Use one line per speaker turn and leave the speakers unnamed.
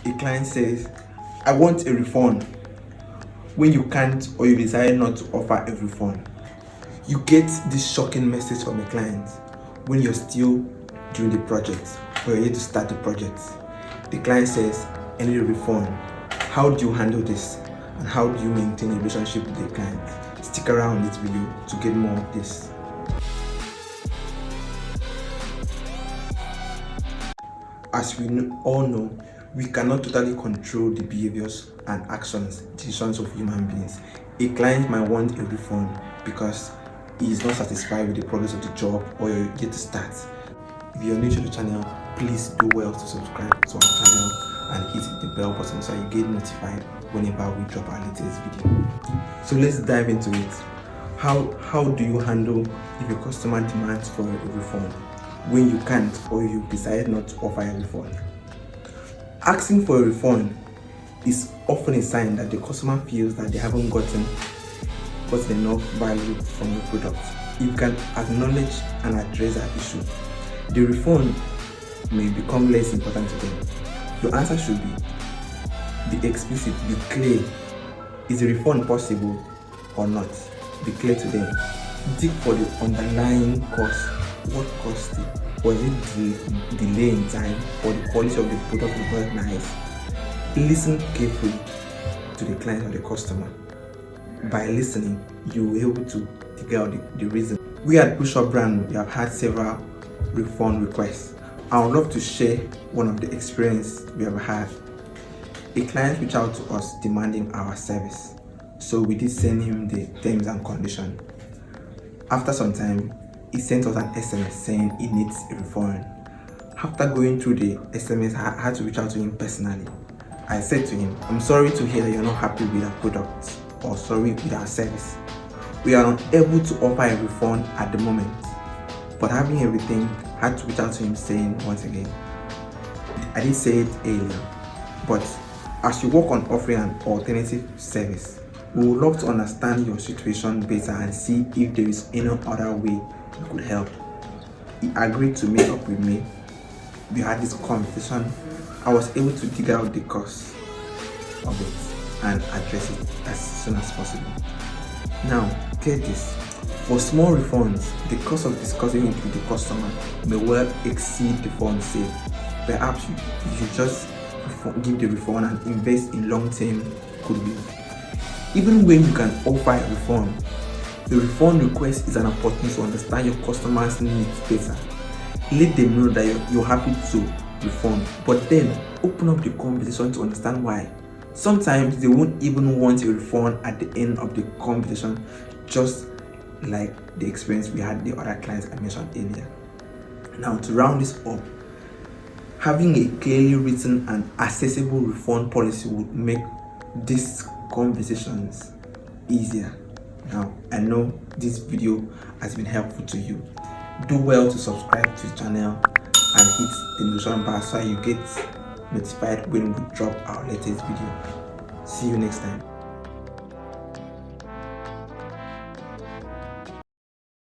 A client says, I want a refund. When you can't or you decide not to offer a refund, you get this shocking message from a client when you're still doing the project or you're yet to start the project. The client says, I need a refund. How do you handle this? And how do you maintain a relationship with the client? Stick around this video to get more of this. As we all know, we cannot totally control the behaviors and actions, decisions of human beings. A client might want a refund because he is not satisfied with the progress of the job or you're yet to start. If you're new to the channel, please do well to subscribe to our channel and hit the bell button so you get notified whenever we drop our latest video. So let's dive into it. How do you handle if a customer demands for a refund when you can't or you decide not to offer a refund? Asking for a refund is often a sign that the customer feels that they haven't gotten enough value from the product. If you can acknowledge and address that issue, the refund may become less important to them. Your answer should be explicit, be clear. Is the refund possible or not? Be clear to them. Dig for the underlying cause. What caused it? Was it the delay in time or the quality of the product was not nice? Listen carefully to the client or the customer. By listening, you will be able to dig out the reason. We at Pushup brand, we have had several refund requests. I would love to share one of the experience we have had. A client reached out to us demanding our service, so we did send him the terms and conditions. After some time, he sent us an SMS saying he needs a refund. After going through the SMS, I had to reach out to him personally. I said to him, I'm sorry to hear that you're not happy with our product or sorry with our service. We are not able to offer a refund at the moment. But having everything, I had to reach out to him saying once again, I did say it earlier, but as you work on offering an alternative service, we would love to understand your situation better and see if there is any other way you could help. He agreed to meet up with me. We had this conversation. I was able to dig out the cause of it and address it as soon as possible. Now, get this. For small refunds, the cost of discussing it with the customer may well exceed the fund saved. Perhaps you should just give the refund and invest in long-term goodwill. Even when you can offer a refund, the refund request is an opportunity to understand your customer's needs better. Let them know that you're happy to refund, but then open up the conversation to understand why. Sometimes they won't even want a refund at the end of the conversation, just like the experience we had the other clients I mentioned earlier. Now, to round this up, having a clearly written and accessible refund policy would make these conversations easier. Now, I know this video has been helpful to you. Do well to subscribe to the channel and hit the notification bar so you get notified when we drop our latest video. See you next time.